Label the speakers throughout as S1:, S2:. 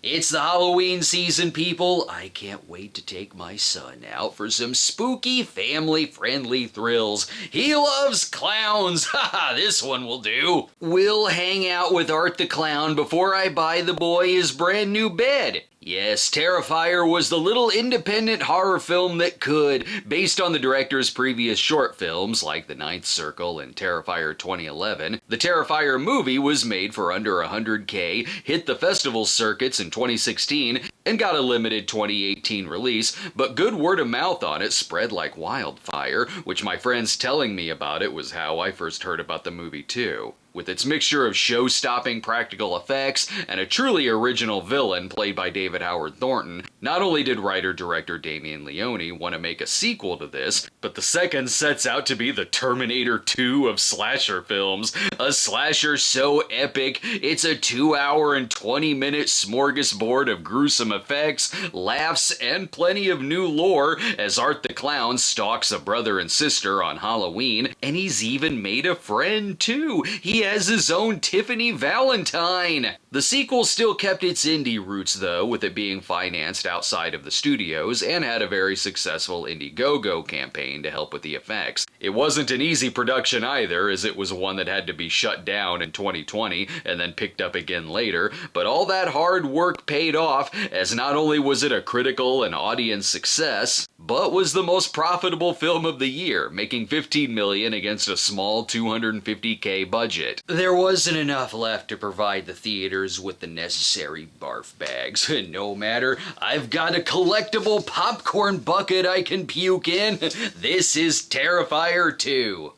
S1: It's the Halloween season, people. I can't wait to take my son out for some spooky, family-friendly thrills. He loves clowns. Haha, this one will do. We'll hang out with Art the Clown before I buy the boy his brand new bed. Yes, Terrifier was the little independent horror film that could, based on the director's previous short films like The Ninth Circle and Terrifier 2011. The Terrifier movie was made for under $100K, hit the festival circuits in 2016, and got a limited 2018 release, but good word of mouth on it spread like wildfire, which my friends telling me about it was how I first heard about the movie too. With its mixture of show-stopping practical effects and a truly original villain played by David Howard Thornton, not only did writer-director Damien Leone want to make a sequel to this, but the second sets out to be the Terminator 2 of slasher films. A slasher so epic, it's a 2-hour and 20-minute smorgasbord of gruesome effects, laughs, and plenty of new lore as Art the Clown stalks a brother and sister on Halloween, and he's even made a friend too. He has his own Tiffany Valentine. The sequel still kept its indie roots though, with it being financed outside of the studios and had a very successful Indiegogo campaign to help with the effects. It wasn't an easy production either, as it was one that had to be shut down in 2020 and then picked up again later, but all that hard work paid off, as not only was it a critical and audience success, but was the most profitable film of the year, making $15 million against a small $250K budget. There wasn't enough left to provide the theaters with the necessary barf bags. No matter, I've got a collectible popcorn bucket I can puke in. This is Terrifier 2.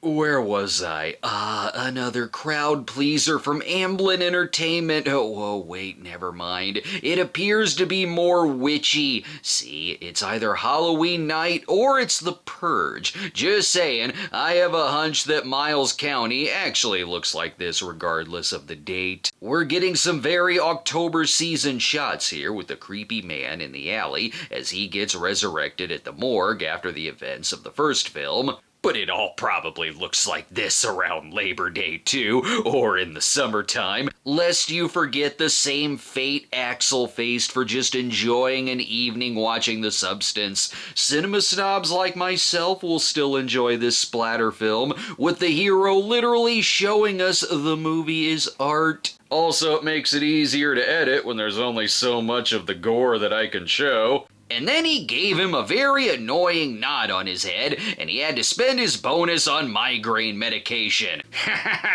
S1: Where was I? Another crowd pleaser from Amblin Entertainment. Oh, wait, never mind. It appears to be more witchy. See, it's either Halloween night or it's The Purge. Just saying, I have a hunch that Miles County actually looks like this regardless of the date. We're getting some very October season shots here with the creepy man in the alley as he gets resurrected at the morgue after the events of the first film. But it all probably looks like this around Labor Day too, or in the summertime, lest you forget the same fate Axel faced for just enjoying an evening watching The Substance. Cinema snobs like myself will still enjoy this splatter film, with the hero literally showing us the movie is art. Also, it makes it easier to edit when there's only so much of the gore that I can show. And then he gave him a very annoying knot on his head, and he had to spend his bonus on migraine medication.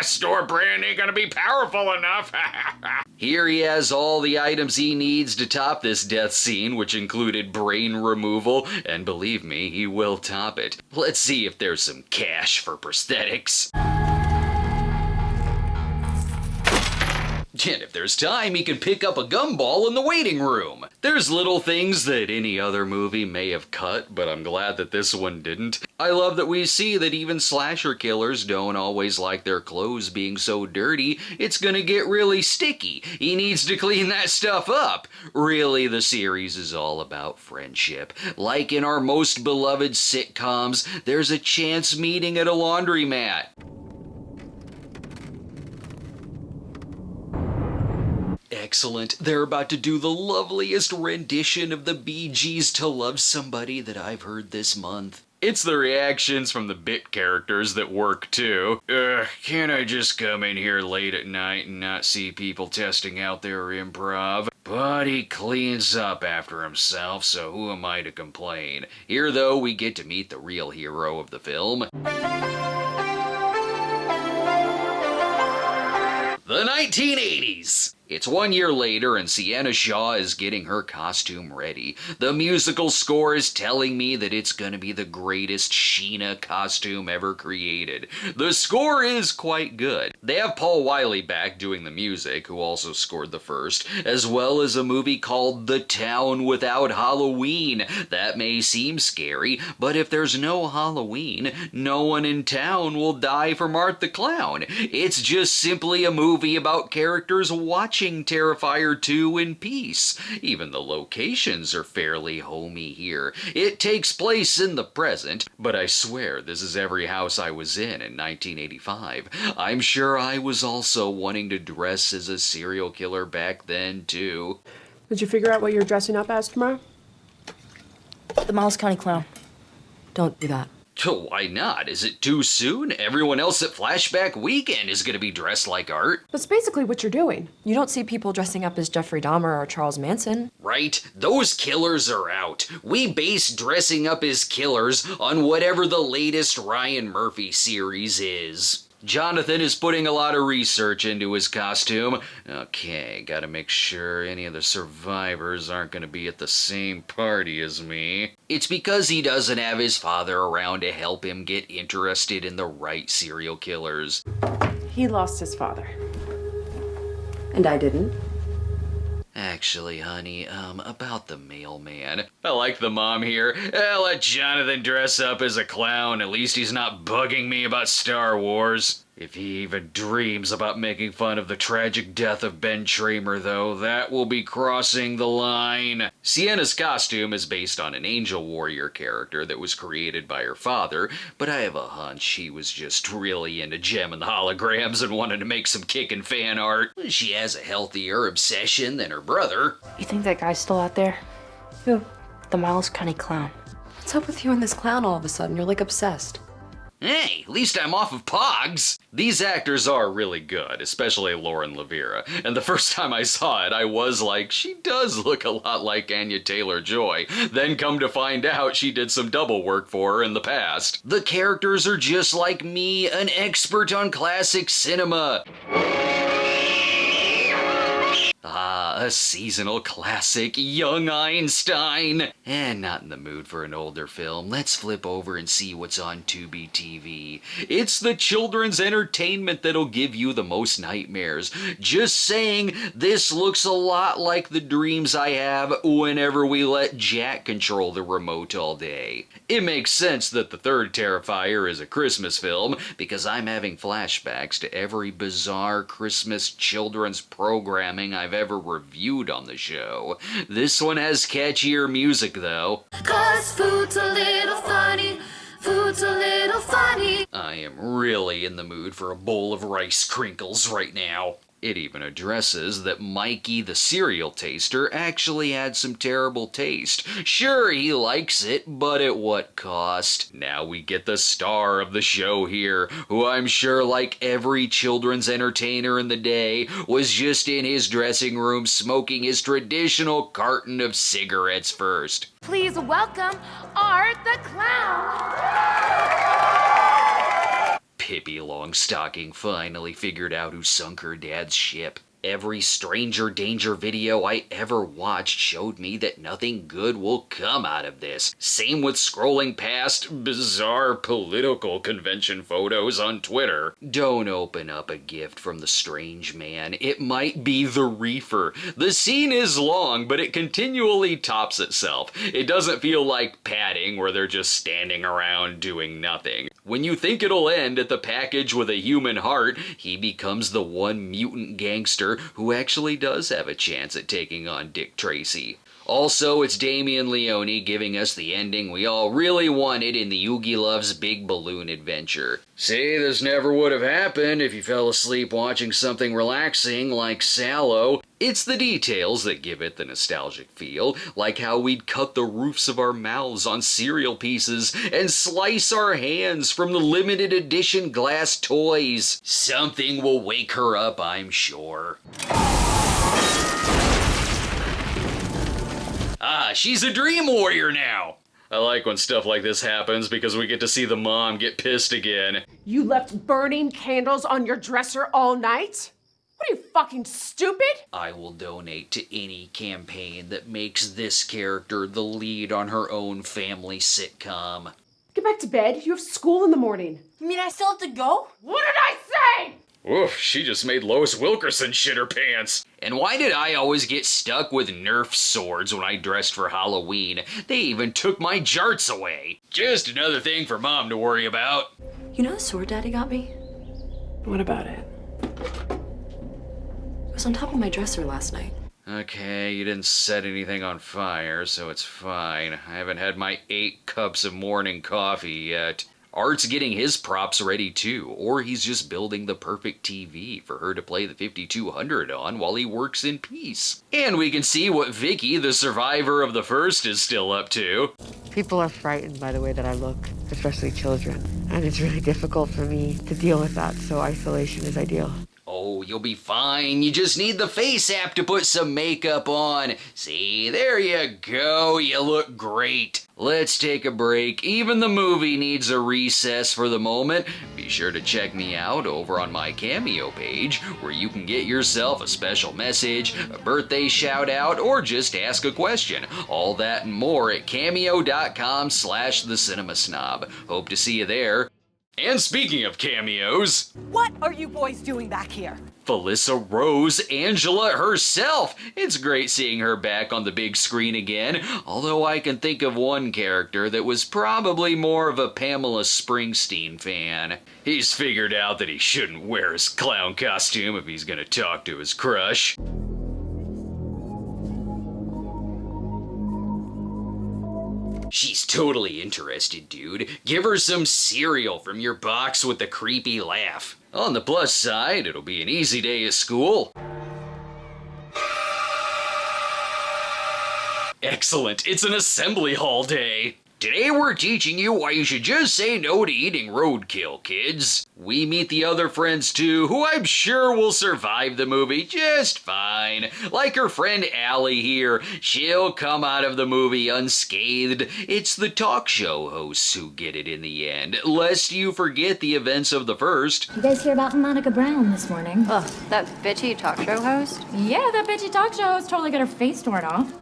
S1: Store brand ain't gonna be powerful enough. Here he has all the items he needs to top this death scene, which included brain removal, and believe me, he will top it. Let's see if there's some cash for prosthetics. And if there's time, he can pick up a gumball in the waiting room. There's little things that any other movie may have cut, but I'm glad that this one didn't. I love that we see that even slasher killers don't always like their clothes being so dirty, it's gonna get really sticky. He needs to clean that stuff up. Really, the series is all about friendship. Like in our most beloved sitcoms, there's a chance meeting at a laundromat. Excellent. They're about to do the loveliest rendition of the Bee Gees' To Love Somebody that I've heard this month. It's the reactions from the bit characters that work too. Can't I just come in here late at night and not see people testing out their improv? But he cleans up after himself, so who am I to complain? Here though, we get to meet the real hero of the film. The 1980s! It's 1 year later and Sienna Shaw is getting her costume ready. The musical score is telling me that it's gonna be the greatest Sheena costume ever created. The score is quite good. They have Paul Wiley back doing the music, who also scored the first, as well as a movie called The Town Without Halloween. That may seem scary, but if there's no Halloween, no one in town will die from Art the Clown. It's just simply a movie about characters watching Terrifier 2 in peace. Even the locations are fairly homey here. It takes place in the present, but I swear this is every house I was in 1985. I'm sure I was also wanting to dress as a serial killer back then, too.
S2: Did you figure out what you're dressing up as tomorrow?
S3: The Miles County Clown. Don't do that.
S1: Why not? Is it too soon? Everyone else at Flashback Weekend is gonna be dressed like Art.
S2: That's basically what you're doing.
S3: You don't see people dressing up as Jeffrey Dahmer or Charles Manson.
S1: Right? Those killers are out. We base dressing up as killers on whatever the latest Ryan Murphy series is. Jonathan is putting a lot of research into his costume. Okay, gotta make sure any of the survivors aren't gonna be at the same party as me. It's because he doesn't have his father around to help him get interested in the right serial killers.
S2: He lost his father. And I didn't.
S1: Actually, honey, about the mailman. I like the mom here. Let Jonathan dress up as a clown. At least he's not bugging me about Star Wars. If he even dreams about making fun of the tragic death of Ben Tramer, though, that will be crossing the line. Sienna's costume is based on an Angel Warrior character that was created by her father, but I have a hunch she was just really into Gem and the Holograms and wanted to make some kickin' fan art. She has a healthier obsession than her brother.
S3: You think that guy's still out there?
S2: Who?
S3: The Miles County Clown.
S2: What's up with you and this clown all of a sudden? You're like obsessed.
S1: Hey, at least I'm off of Pogs! These actors are really good, especially Lauren Lavera, and the first time I saw it, I was like, she does look a lot like Anya Taylor-Joy. Then come to find out she did some double work for her in the past. The characters are just like me, an expert on classic cinema. Ah, a seasonal classic, Young Einstein. And not in the mood for an older film. Let's flip over and see what's on Tubi TV. It's the children's entertainment that'll give you the most nightmares. Just saying, this looks a lot like the dreams I have whenever we let Jack control the remote all day. It makes sense that the third Terrifier is a Christmas film, because I'm having flashbacks to every bizarre Christmas children's programming I've ever reviewed on the show. This one has catchier music though.
S4: 'Cause food's a little funny, food's a little funny.
S1: I am really in the mood for a bowl of rice crinkles right now. It even addresses that Mikey the cereal taster actually had some terrible taste. Sure, he likes it, but at what cost? Now we get the star of the show here, who I'm sure, like every children's entertainer in the day, was just in his dressing room smoking his traditional carton of cigarettes first.
S4: Please welcome Art the Clown.
S1: Pippi Longstocking finally figured out who sunk her dad's ship. Every stranger danger video I ever watched showed me that nothing good will come out of this. Same with scrolling past bizarre political convention photos on Twitter. Don't open up a gift from the strange man. It might be the reefer. The scene is long, but it continually tops itself. It doesn't feel like padding where they're just standing around doing nothing. When you think it'll end at the package with a human heart, he becomes the one mutant gangster who actually does have a chance at taking on Dick Tracy. Also, it's Damien Leone giving us the ending we all really wanted in the Oogie Loves Big Balloon Adventure. See, this never would have happened if you fell asleep watching something relaxing like Sallow. It's the details that give it the nostalgic feel, like how we'd cut the roofs of our mouths on cereal pieces and slice our hands from the limited edition glass toys. Something will wake her up, I'm sure. Ah, she's a dream warrior now! I like when stuff like this happens because we get to see the mom get pissed again.
S2: You left burning candles on your dresser all night? What What are you, fucking stupid?
S1: I will donate to any campaign that makes this character the lead on her own family sitcom.
S2: Get back to bed. You have school in the morning.
S3: You mean I still have to go?
S2: What did I say?
S1: Oof, she just made Lois Wilkerson shit her pants. And why did I always get stuck with Nerf swords when I dressed for Halloween? They even took my jarts away. Just another thing for Mom to worry about.
S3: You know the sword Daddy got me?
S2: What about it?
S3: It was on top of my dresser last night.
S1: Okay, you didn't set anything on fire, so it's fine. I haven't had my 8 cups of morning coffee yet. Art's getting his props ready too, or he's just building the perfect TV for her to play the 5200 on while he works in peace. And we can see what Vicky, the survivor of the first, is still up to.
S5: People are frightened by the way that I look, especially children. And it's really difficult for me to deal with that, so isolation is ideal.
S1: Oh, you'll be fine. You just need the face app to put some makeup on. See, there you go. You look great. Let's take a break. Even the movie needs a recess for the moment. Be sure to check me out over on my Cameo page, where you can get yourself a special message, a birthday shout out, or just ask a question. All that and more at cameo.com/the Cinema Snob. Hope to see you there. And speaking of cameos,
S6: What are you boys doing back here?
S1: Felissa Rose Angela herself. It's great seeing her back on the big screen again, although I can think of one character that was probably more of a Pamela Springsteen fan. He's figured out that he shouldn't wear his clown costume if he's gonna talk to his crush. She's totally interested, dude. Give her some cereal from your box with the creepy laugh. On the plus side, it'll be an easy day at school. Excellent, it's an assembly hall day. Today we're teaching you why you should just say no to eating roadkill, kids. We meet the other friends too, who I'm sure will survive the movie just fine. Like her friend Allie here, she'll come out of the movie unscathed. It's the talk show hosts who get it in the end, lest you forget the events of the first.
S7: You guys hear about Monica Brown this morning?
S8: Ugh, that bitchy talk show host?
S7: Yeah, that bitchy talk show host totally got her face torn off.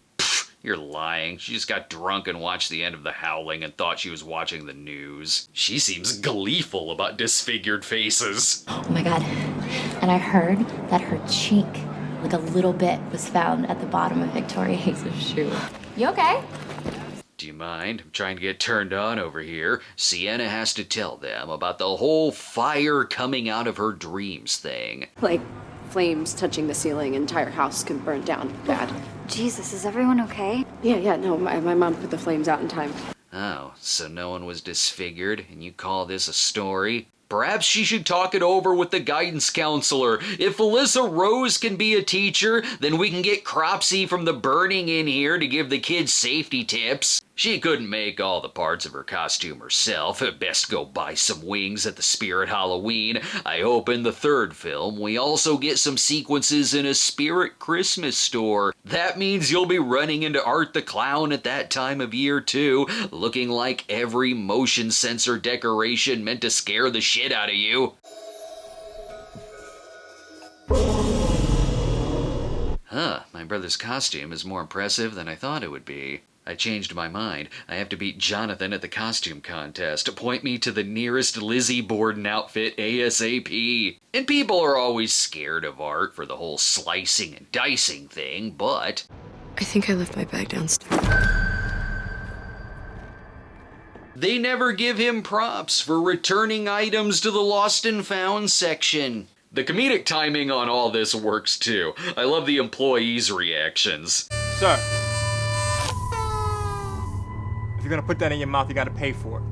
S1: You're lying. She just got drunk and watched the end of The Howling and thought she was watching the news. She seems gleeful about disfigured faces.
S7: Oh my god. And I heard that her cheek, like a little bit, was found at the bottom of Victoria Hayes' shoe. You okay?
S1: Do you mind? I'm trying to get turned on over here. Sienna has to tell them about the whole fire coming out of her dreams thing.
S9: Like flames touching the ceiling, entire house could burn down. Bad.
S8: Jesus, is everyone okay?
S9: Yeah, no, my mom put the flames out in time.
S1: Oh, so no one was disfigured, and you call this a story? Perhaps she should talk it over with the guidance counselor. If Felissa Rose can be a teacher, then we can get Cropsy from the Burning in here to give the kids safety tips. She couldn't make all the parts of her costume herself. Best go buy some wings at the Spirit Halloween. I hope in the third film we also get some sequences in a Spirit Christmas store. That means you'll be running into Art the Clown at that time of year too, looking like every motion sensor decoration meant to scare the shit out of you. Huh, my brother's costume is more impressive than I thought it would be. I changed my mind. I have to beat Jonathan at the costume contest. Point me to the nearest Lizzie Borden outfit ASAP. And people are always scared of Art for the whole slicing and dicing thing, but...
S5: I think I left my bag downstairs.
S1: They never give him props for returning items to the Lost and Found section. The comedic timing on all this works too. I love the employees' reactions.
S10: Sir, if you're gonna put that in your mouth, you gotta pay for it.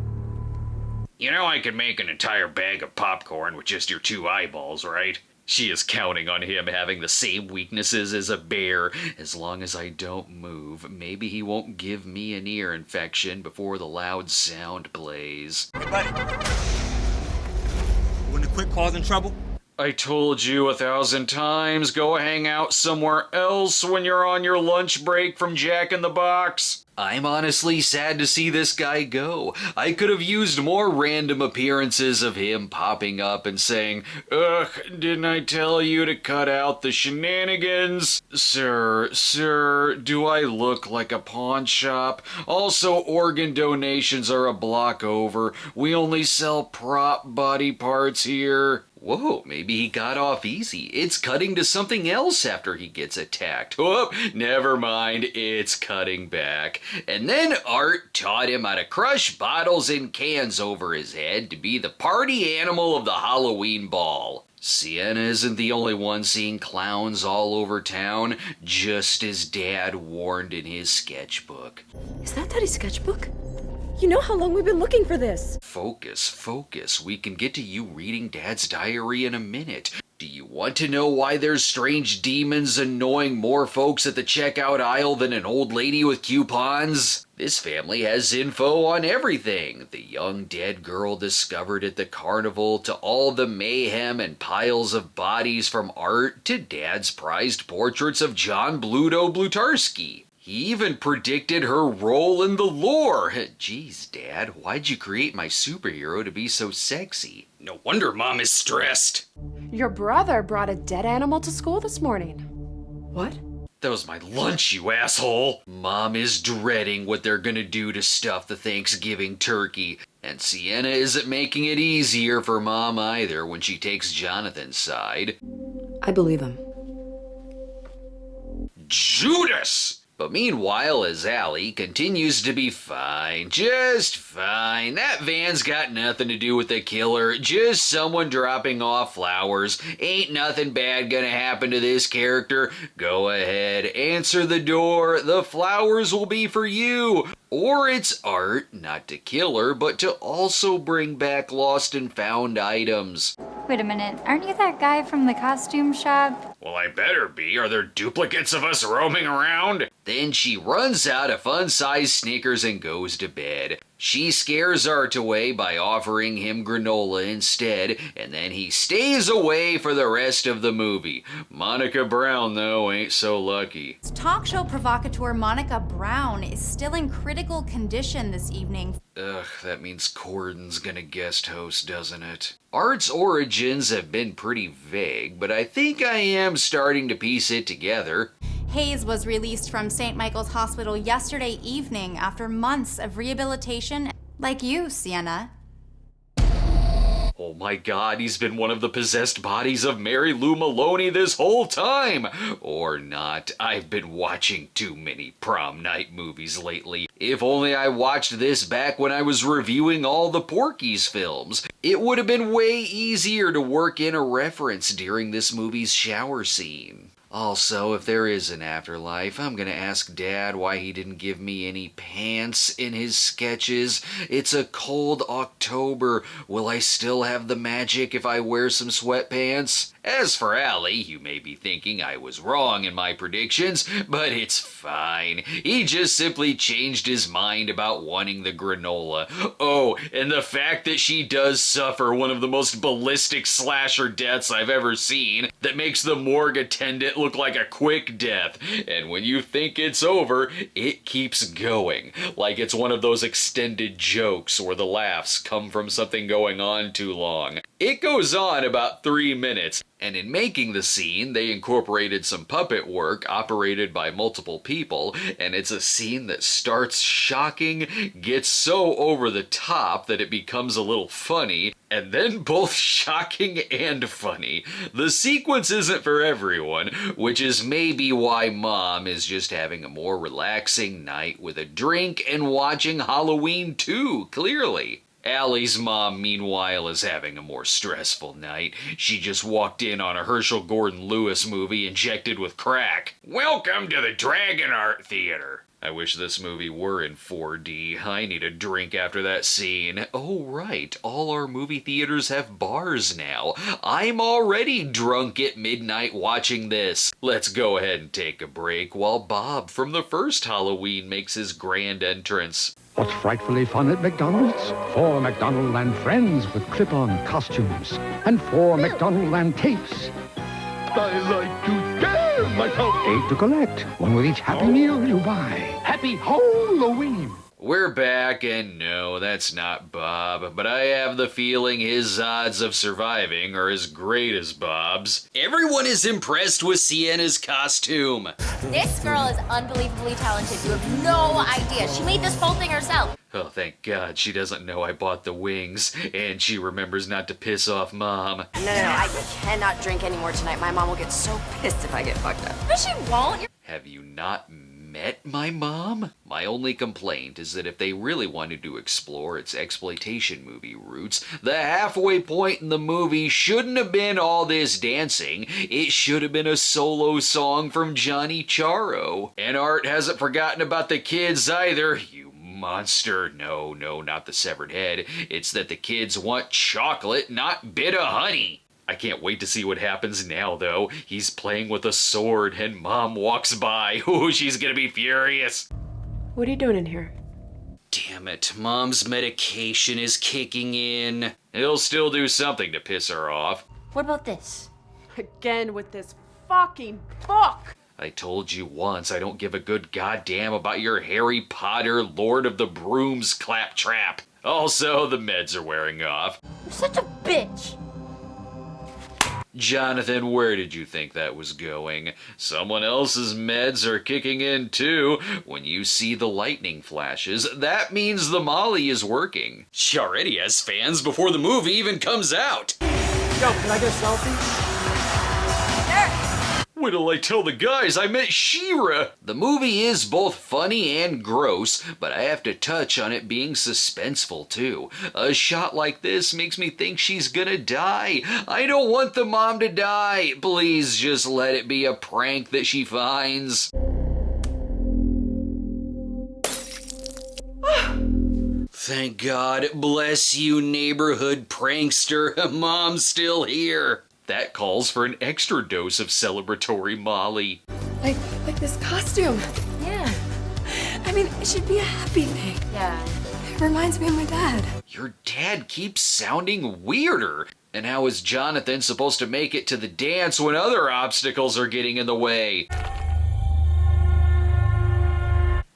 S1: You know I could make an entire bag of popcorn with just your 2 eyeballs, right? She is counting on him having the same weaknesses as a bear. As long as I don't move, maybe he won't give me an ear infection before the loud sound plays.
S10: Hey, buddy. You wanna quit causing trouble?
S1: I told you 1,000 times, go hang out somewhere else when you're on your lunch break from Jack in the Box. I'm honestly sad to see this guy go. I could have used more random appearances of him popping up and saying, "Ugh, didn't I tell you to cut out the shenanigans? Sir, do I look like a pawn shop? Also, organ donations are a block over. We only sell prop body parts here." Whoa, maybe he got off easy. It's cutting to something else after he gets attacked. Oh, never mind, it's cutting back. And then Art taught him how to crush bottles and cans over his head to be the party animal of the Halloween ball. Sienna isn't the only one seeing clowns all over town, just as Dad warned in his sketchbook.
S2: Is that Daddy's sketchbook? You know how long we've been looking for this.
S1: Focus. We can get to you reading Dad's diary in a minute. Do you want to know why there's strange demons annoying more folks at the checkout aisle than an old lady with coupons? This family has info on everything. The young dead girl discovered at the carnival, to all the mayhem and piles of bodies from Art, to Dad's prized portraits of John Bluto Blutarski. He even predicted her role in the lore. Jeez, Dad, why'd you create my superhero to be so sexy? No wonder Mom is stressed.
S9: Your brother brought a dead animal to school this morning.
S2: What?
S1: That was my lunch, you asshole. Mom is dreading what they're gonna do to stuff the Thanksgiving turkey. And Sienna isn't making it easier for Mom either when she takes Jonathan's side.
S2: I believe him.
S1: Judas! But meanwhile, as Allie continues to be fine, just fine. That van's got nothing to do with the killer, just someone dropping off flowers. Ain't nothing bad gonna happen to this character. Go ahead, answer the door, the flowers will be for you. Or it's Art, not to kill her, but to also bring back lost and found items.
S8: Wait a minute, aren't you that guy from the costume shop?
S1: Well, I better be. Are there duplicates of us roaming around? Then she runs out of fun-sized Snickers and goes to bed. She scares Art away by offering him granola instead, and then he stays away for the rest of the movie. Monica Brown, though, ain't so lucky.
S11: Talk show provocateur Monica Brown is still in critical condition this evening.
S1: Ugh, that means Corden's gonna guest host, doesn't it? Art's origins have been pretty vague, but I think I am starting to piece it together.
S11: Hayes was released from St. Michael's Hospital yesterday evening after months of rehabilitation, like you, Sienna.
S1: Oh my god, he's been one of the possessed bodies of Mary Lou Maloney this whole time! Or not, I've been watching too many prom night movies lately. If only I watched this back when I was reviewing all the Porky's films. It would have been way easier to work in a reference during this movie's shower scene. Also, if there is an afterlife, I'm gonna ask Dad why he didn't give me any pants in his sketches. It's a cold October. Will I still have the magic if I wear some sweatpants? As for Allie, you may be thinking I was wrong in my predictions, but it's fine. He just simply changed his mind about wanting the granola. Oh, and the fact that she does suffer one of the most ballistic slasher deaths I've ever seen that makes the morgue attendant look like a quick death. And when you think it's over, it keeps going. Like it's one of those extended jokes where the laughs come from something going on too long. It goes on about 3 minutes. And in making the scene, they incorporated some puppet work operated by multiple people, and it's a scene that starts shocking, gets so over the top that it becomes a little funny, and then both shocking and funny. The sequence isn't for everyone, which is maybe why Mom is just having a more relaxing night with a drink and watching Halloween 2, clearly. Allie's mom, meanwhile, is having a more stressful night. She just walked in on a Herschel Gordon Lewis movie injected with crack. Welcome to the Dragon Art Theater. I wish this movie were in 4D. I need a drink after that scene. Oh right, all our movie theaters have bars now. I'm already drunk at midnight watching this. Let's go ahead and take a break while Bob from the first Halloween makes his grand entrance.
S12: What's frightfully fun at McDonald's? 4 McDonald Land friends with clip-on costumes. And 4 McDonald Land tapes. I like to scare myself. 8 to collect. 1 with each Happy Meal you buy. Happy Halloween.
S1: We're back, and no, that's not Bob, but I have the feeling his odds of surviving are as great as Bob's. Everyone is impressed with Sienna's costume.
S13: This girl is unbelievably talented. You have no idea. She made this whole thing herself.
S1: Oh, thank God she doesn't know I bought the wings, and she remembers not to piss off Mom.
S3: No, I cannot drink anymore tonight. My mom will get so pissed if I get fucked up.
S13: No, she won't.
S1: Have you not met my mom? My only complaint is that if they really wanted to explore its exploitation movie roots, the halfway point in the movie shouldn't have been all this dancing. It should have been a solo song from Johnny Charo. And Art hasn't forgotten about the kids either, you monster. No, not the severed head. It's that the kids want chocolate, not bit of honey. I can't wait to see what happens now, though. He's playing with a sword and Mom walks by. Ooh, she's gonna be furious.
S2: What are you doing in here?
S1: Damn it, Mom's medication is kicking in. It'll still do something to piss her off.
S13: What about this?
S2: Again with this fucking book!
S1: I told you once I don't give a good goddamn about your Harry Potter Lord of the Brooms claptrap. Also, the meds are wearing off.
S13: You're such a bitch.
S1: Jonathan, where did you think that was going? Someone else's meds are kicking in too. When you see the lightning flashes, that means the Molly is working. She already has fans before the movie even comes out.
S10: Yo, can I get a selfie?
S1: Wait till I tell the guys I met She-Ra! The movie is both funny and gross, but I have to touch on it being suspenseful too. A shot like this makes me think she's gonna die. I don't want the mom to die. Please just let it be a prank that she finds. Thank God. Bless you, neighborhood prankster. Mom's still here. That calls for an extra dose of celebratory Molly.
S2: Like this costume.
S13: Yeah.
S2: I mean, it should be a happy thing.
S13: Yeah.
S2: It reminds me of my dad.
S1: Your dad keeps sounding weirder. And how is Jonathan supposed to make it to the dance when other obstacles are getting in the way?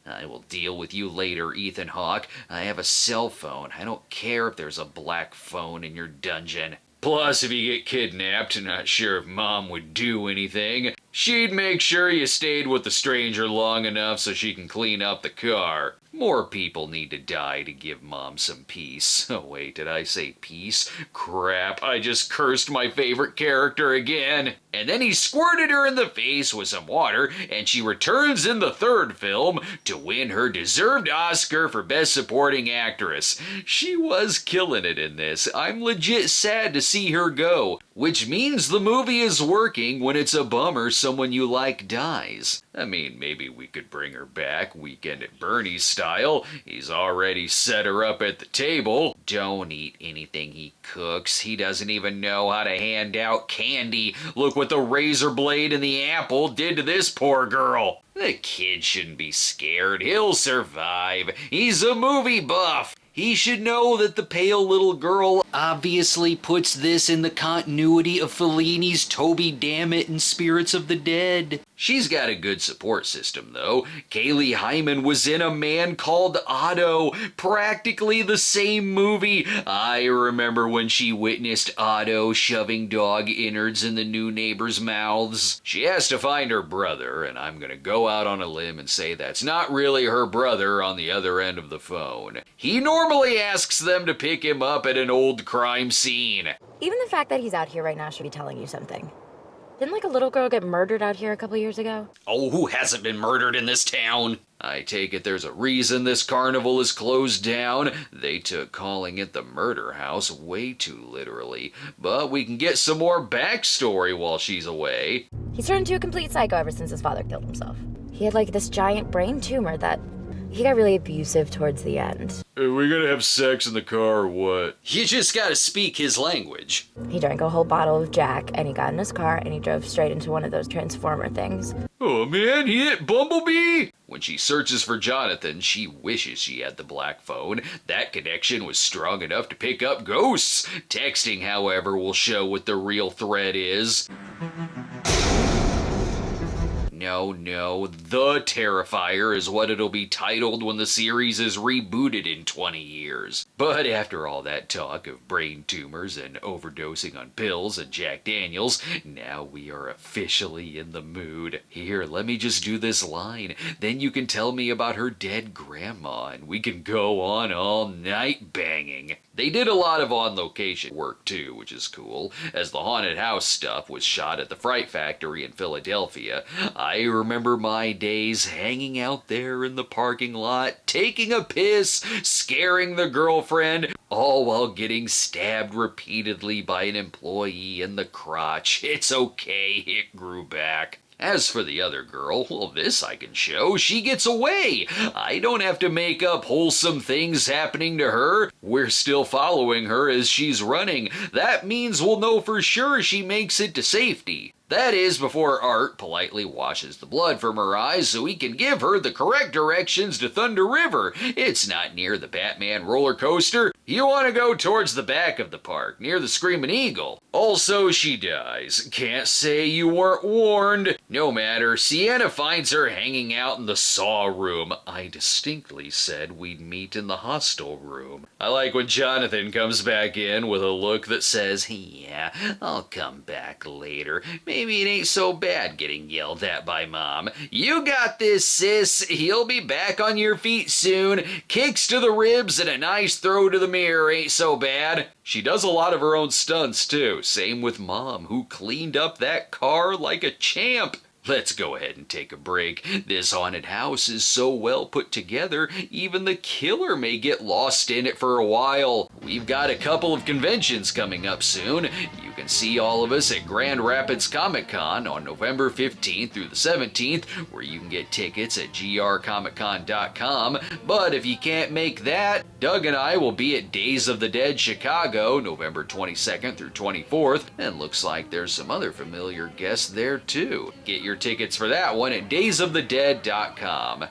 S1: I will deal with you later, Ethan Hawke. I have a cell phone. I don't care if there's a black phone in your dungeon. Plus, if you get kidnapped, not sure if Mom would do anything. She'd make sure you stayed with the stranger long enough so she can clean up the car. More people need to die to give Mom some peace. Oh wait, did I say peace? Crap, I just cursed my favorite character again. And then he squirted her in the face with some water, and she returns in the third film to win her deserved Oscar for Best Supporting Actress. She was killing it in this. I'm legit sad to see her go, which means the movie is working when it's a bummer someone you like dies. I mean, maybe we could bring her back, Weekend at Bernie's style. He's already set her up at the table. Don't eat anything he cooks. He doesn't even know how to hand out candy. Look what the razor blade and the apple did to this poor girl. The kid shouldn't be scared. He'll survive. He's a movie buff. He should know that the pale little girl obviously puts this in the continuity of Fellini's Toby Dammit and Spirits of the Dead. She's got a good support system, though. Kaylee Hyman was in A Man Called Otto, practically the same movie. I remember when she witnessed Otto shoving dog innards in the new neighbors' mouths. She has to find her brother, and I'm gonna go out on a limb and say that's not really her brother on the other end of the phone. He normally asks them to pick him up at an old crime scene.
S3: Even the fact that he's out here right now should be telling you something. Didn't like a little girl get murdered out here a couple years ago?
S1: Oh, who hasn't been murdered in this town? I take it there's a reason this carnival is closed down. They took calling it the murder house way too literally. But we can get some more backstory while she's away.
S3: He's turned into a complete psycho ever since his father killed himself. He had like this giant brain tumor that He got really abusive towards the end.
S1: Are we gonna have sex in the car or what? You just gotta speak his language.
S3: He drank a whole bottle of Jack, and he got in his car, and he drove straight into one of those transformer things.
S1: Oh man, he hit Bumblebee! When she searches for Jonathan, she wishes she had the black phone. That connection was strong enough to pick up ghosts. Texting, however, will show what the real threat is. No, The Terrifier is what it'll be titled when the series is rebooted in 20 years. But after all that talk of brain tumors and overdosing on pills and Jack Daniels, now we are officially in the mood. Here, let me just do this line, then you can tell me about her dead grandma and we can go on all night banging. They did a lot of on-location work too, which is cool, as the haunted house stuff was shot at the Fright Factory in Philadelphia. I remember my days hanging out there in the parking lot, taking a piss, scaring the girlfriend, all while getting stabbed repeatedly by an employee in the crotch. It's okay, it grew back. As for the other girl, well, this I can show. She gets away. I don't have to make up wholesome things happening to her. We're still following her as she's running. That means we'll know for sure she makes it to safety. That is, before Art politely washes the blood from her eyes so he can give her the correct directions to Thunder River. It's not near the Batman roller coaster. You want to go towards the back of the park, near the Screaming Eagle. Also, she dies. Can't say you weren't warned. No matter, Sienna finds her hanging out in the Saw room. I distinctly said we'd meet in the hostel room. I like when Jonathan comes back in with a look that says, yeah, I'll come back later. Maybe it ain't so bad getting yelled at by Mom. You got this, sis. He'll be back on your feet soon. Kicks to the ribs and a nice throw to the mirror ain't so bad. She does a lot of her own stunts too. Same with Mom, who cleaned up that car like a champ. Let's go ahead and take a break. This haunted house is so well put together, even the killer may get lost in it for a while. We've got a couple of conventions coming up soon. You can see all of us at Grand Rapids Comic-Con on November 15th through the 17th, where you can get tickets at grcomiccon.com. But if you can't make that, Doug and I will be at Days of the Dead Chicago, November 22nd through 24th, and looks like there's some other familiar guests there too. Get your tickets for that one at daysofthedead.com.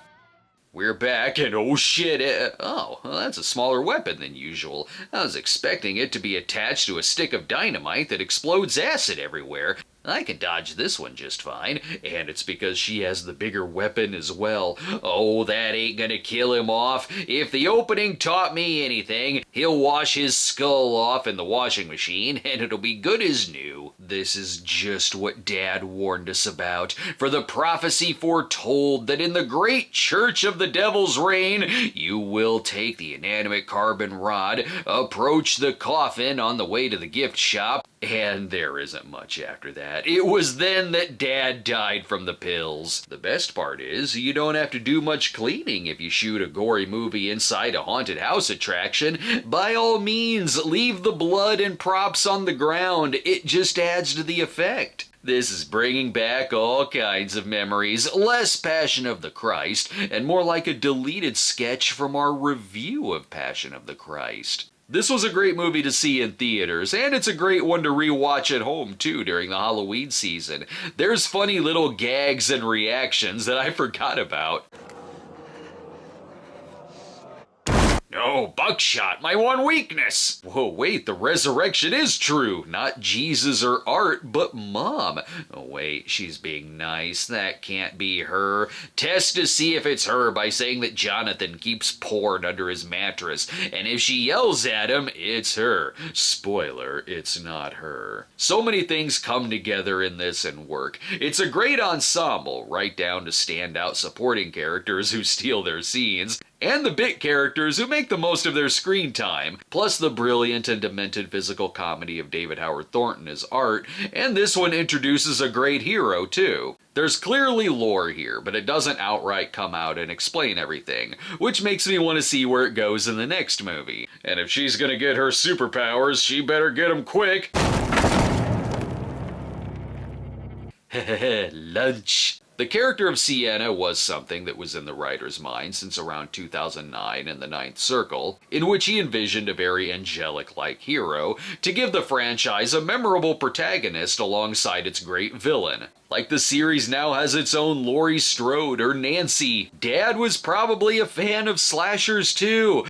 S1: We're back, and oh shit, well, that's a smaller weapon than usual. I was expecting it to be attached to a stick of dynamite that explodes acid everywhere. I can dodge this one just fine, and it's because she has the bigger weapon as well. Oh, that ain't gonna kill him off. If the opening taught me anything, he'll wash his skull off in the washing machine, and it'll be good as new. This is just what Dad warned us about, for the prophecy foretold that in the great church of the devil's reign, you will take the inanimate carbon rod, approach the coffin on the way to the gift shop, and there isn't much after that. It was then that Dad died from the pills. The best part is, you don't have to do much cleaning if you shoot a gory movie inside a haunted house attraction. By all means, leave the blood and props on the ground. It just adds to the effect. This is bringing back all kinds of memories, less Passion of the Christ, and more like a deleted sketch from our review of Passion of the Christ. This was a great movie to see in theaters, and it's a great one to rewatch at home too during the Halloween season. There's funny little gags and reactions that I forgot about. No, buckshot, my one weakness! Whoa, wait, the resurrection is true. Not Jesus or Art, but Mom. Oh, wait, she's being nice. That can't be her. Test to see if it's her by saying that Jonathan keeps porn under his mattress. And if she yells at him, it's her. Spoiler, it's not her. So many things come together in this and work. It's a great ensemble, right down to standout supporting characters who steal their scenes, and the bit characters who make the most of their screen time, plus the brilliant and demented physical comedy of David Howard Thornton as Art, and this one introduces a great hero too. There's clearly lore here, but it doesn't outright come out and explain everything, which makes me want to see where it goes in the next movie. And if she's gonna get her superpowers, she better get them quick. Lunch. The character of Sienna was something that was in the writer's mind since around 2009 in The Ninth Circle, in which he envisioned a very angelic-like hero to give the franchise a memorable protagonist alongside its great villain. Like the series now has its own Laurie Strode or Nancy. Dad was probably a fan of slashers too.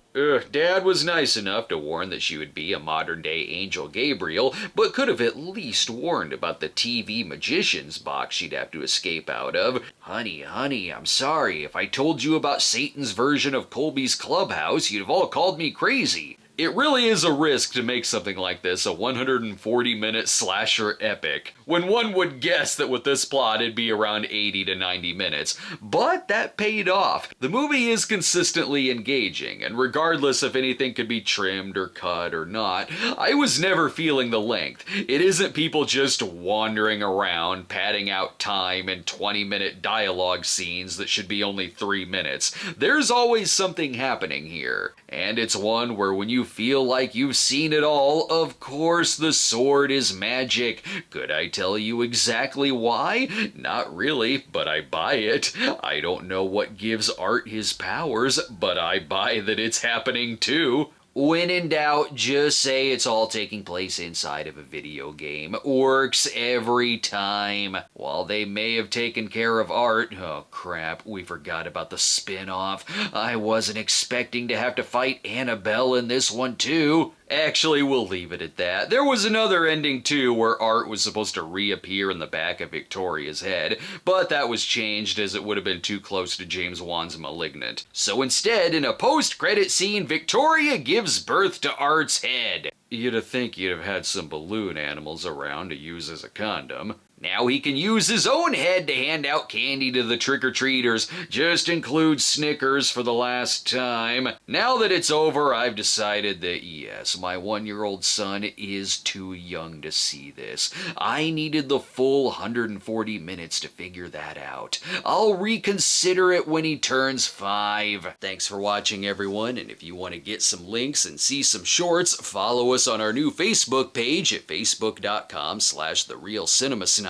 S1: Dad was nice enough to warn that she would be a modern-day Angel Gabriel, but could have at least warned about the TV magician's box she'd have to escape out of. Honey, I'm sorry. If I told you about Satan's version of Colby's Clubhouse, you'd have all called me crazy. It really is a risk to make something like this a 140-minute slasher epic, when one would guess that with this plot it'd be around 80 to 90 minutes. But that paid off. The movie is consistently engaging, and regardless if anything could be trimmed or cut or not, I was never feeling the length. It isn't people just wandering around, padding out time in 20-minute dialogue scenes that should be only 3 minutes. There's always something happening here, and it's one where when you feel like you've seen it all, of course the sword is magic. Could I tell you exactly why? Not really, but I buy it. I don't know what gives Art his powers, but I buy that it's happening too. When in doubt, just say it's all taking place inside of a video game. Works every time. While they may have taken care of Art, oh crap, we forgot about the spin-off. I wasn't expecting to have to fight Annabelle in this one too. Actually, we'll leave it at that. There was another ending too where Art was supposed to reappear in the back of Victoria's head, but that was changed as it would have been too close to James Wan's Malignant. So instead, in a post-credit scene, Victoria gives birth to Art's head. You'd think you'd have had some balloon animals around to use as a condom. Now he can use his own head to hand out candy to the trick-or-treaters. Just include Snickers for the last time. Now that it's over, I've decided that yes, my 1-year-old son is too young to see this. I needed the full 140 minutes to figure that out. I'll reconsider it when he turns 5. Thanks for watching, everyone, and if you want to get some links and see some shorts, follow us on our new Facebook page at facebook.com/TheRealCinemaSnob,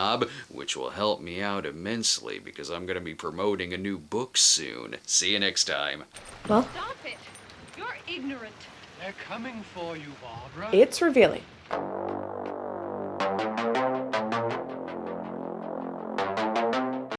S1: which will help me out immensely because I'm going to be promoting a new book soon. See you next time.
S2: Well,
S6: Stop it! You're ignorant.
S10: They're coming for you, Barbara.
S2: it's revealing.